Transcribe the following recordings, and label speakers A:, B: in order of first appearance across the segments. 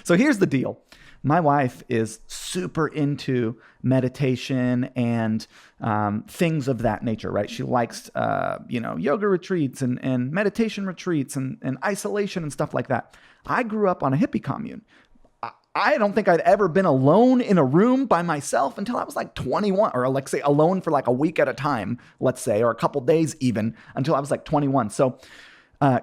A: So here's the deal. My wife is super into meditation and things of that nature, right? She likes, yoga retreats and meditation retreats and isolation and stuff like that. I grew up on a hippie commune. I don't think I'd ever been alone in a room by myself until I was like 21, or like say alone for like a week at a time, let's say, or a couple days even, until I was like 21. So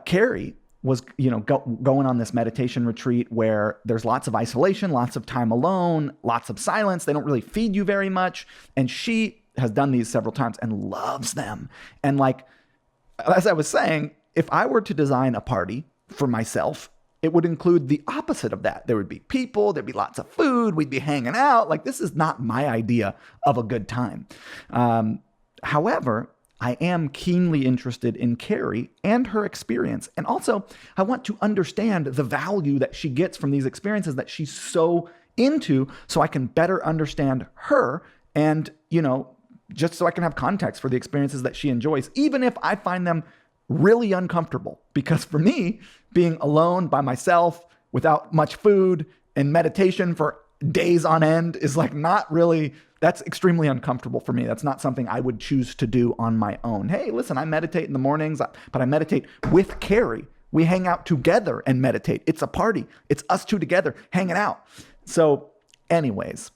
A: Carrie was, going on this meditation retreat where there's lots of isolation, lots of time alone, lots of silence. They don't really feed you very much. And she has done these several times and loves them. And like, as I was saying, if I were to design a party for myself, it would include the opposite of that. There would be people, there'd be lots of food, we'd be hanging out. Like, this is not my idea of a good time. However, I am keenly interested in Carrie and her experience. And also, I want to understand the value that she gets from these experiences that she's so into, so I can better understand her and, just so I can have context for the experiences that she enjoys, even if I find them really uncomfortable. Because for me, being alone by myself without much food and meditation for days on end is like not really, that's extremely uncomfortable for me. That's not something I would choose to do on my own. Hey, listen, I meditate in the mornings, but I meditate with Carrie. We hang out together and meditate. It's a party. It's us two together hanging out. So anyways,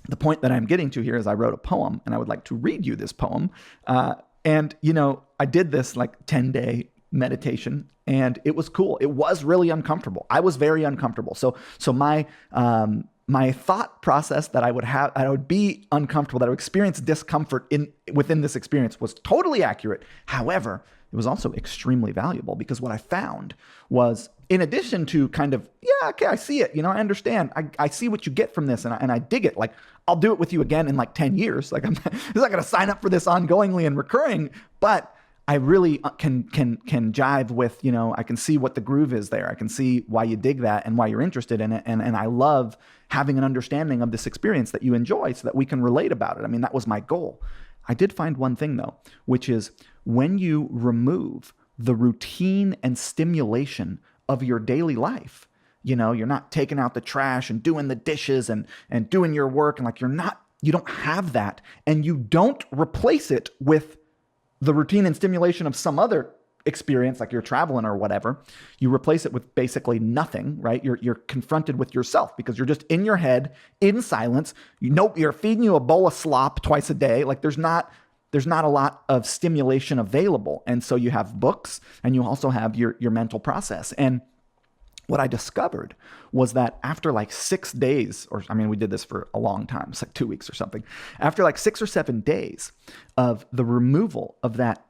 A: the point that I'm getting to here is I wrote a poem, and I would like to read you this poem. I did this like 10-day meditation, and it was cool. It was really uncomfortable. I was very uncomfortable. So my thought process that I would be uncomfortable, that I would experience discomfort within this experience was totally accurate. However, it was also extremely valuable, because what I found was, in addition to kind of, yeah, okay, I see it. I understand. I see what you get from this, and I dig it. Like, I'll do it with you again in like 10 years. Like, I'm not going to sign up for this ongoingly and recurring, but I really can jive with, I can see what the groove is there. I can see why you dig that and why you're interested in it. And I love having an understanding of this experience that you enjoy so that we can relate about it. I mean, that was my goal. I did find one thing though, which is when you remove the routine and stimulation of your daily life, you're not taking out the trash and doing the dishes and doing your work. And like, you don't have that, and you don't replace it with the routine and stimulation of some other experience, like you're traveling or whatever. You replace it with basically nothing, right? You're confronted with yourself, because you're just in your head, in silence. You're feeding you a bowl of slop twice a day. Like, there's not a lot of stimulation available. And so you have books, and you also have your mental process. And what I discovered was that after like 6 days, we did this for a long time, it's like 2 weeks or something. After like 6 or 7 days of the removal of that,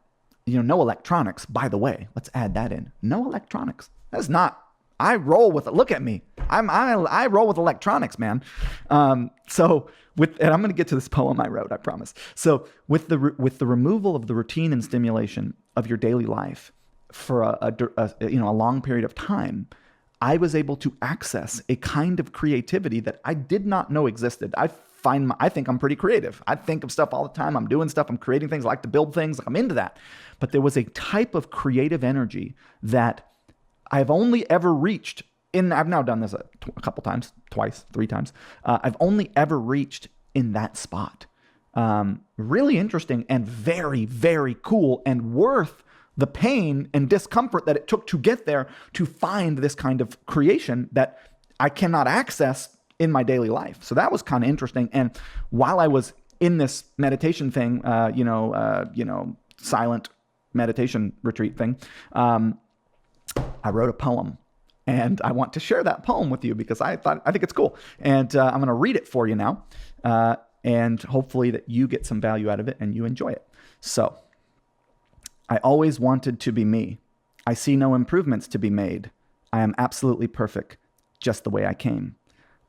A: no electronics, by the way, let's add that in. No electronics. That's not, I roll with it. Look at me. I roll with electronics, man. And I'm going to get to this poem I wrote, I promise. So with the removal of the routine and stimulation of your daily life for a long period of time, I was able to access a kind of creativity that I did not know existed. I think I'm pretty creative. I think of stuff all the time. I'm doing stuff. I'm creating things. I like to build things. I'm into that. But there was a type of creative energy that I've only ever reached I've now done this a couple times, twice, 3 times. I've only ever reached in that spot. Really interesting and very, very cool, and worth the pain and discomfort that it took to get there, to find this kind of creation that I cannot access in my daily life. So that was kind of interesting. And while I was in this meditation thing, silent meditation retreat thing, I wrote a poem, and I want to share that poem with you because I think it's cool. And I'm going to read it for you now, and hopefully that you get some value out of it and you enjoy it. So, I always wanted to be me. I see no improvements to be made. I am absolutely perfect, just the way I came.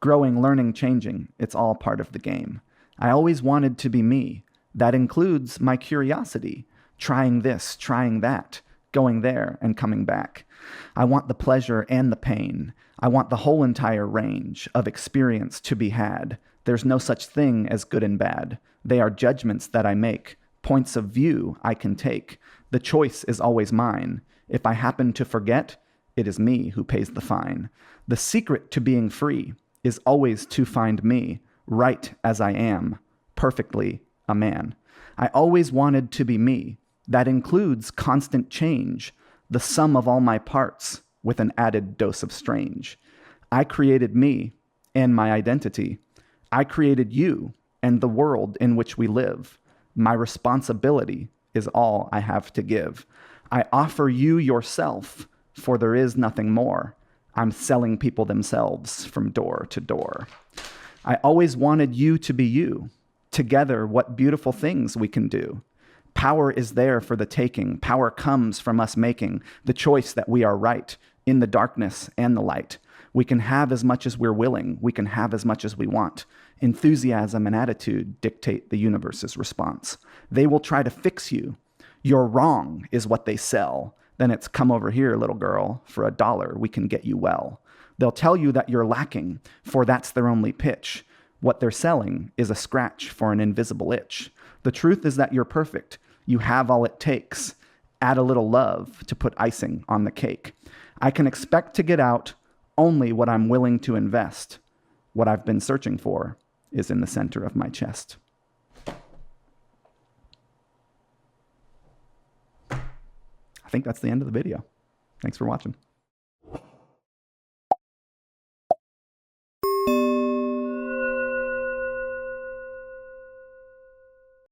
A: Growing, learning, changing, it's all part of the game. I always wanted to be me. That includes my curiosity, trying this, trying that, going there and coming back. I want the pleasure and the pain. I want the whole entire range of experience to be had. There's no such thing as good and bad. They are judgments that I make, points of view I can take. The choice is always mine. If I happen to forget, it is me who pays the fine. The secret to being free is always to find me, right as I am, perfectly a man. I always wanted to be me. That includes constant change, the sum of all my parts with an added dose of strange. I created me and my identity. I created you and the world in which we live. My responsibility is all I have to give. I offer you yourself, for there is nothing more. I'm selling people themselves from door to door. I always wanted you to be you. Together, what beautiful things we can do. Power is there for the taking. Power comes from us making the choice that we are right in the darkness and the light. We can have as much as we're willing. We can have as much as we want. Enthusiasm and attitude dictate the universe's response. They will try to fix you. You're wrong is what they sell. Then it's come over here, little girl, for $1 we can get you well. They'll tell you that you're lacking, for that's their only pitch. What they're selling is a scratch for an invisible itch. The truth is that you're perfect. You have all it takes. Add a little love to put icing on the cake. I can expect to get out only what I'm willing to invest. What I've been searching for is in the center of my chest. I think that's the end of the video. Thanks for watching.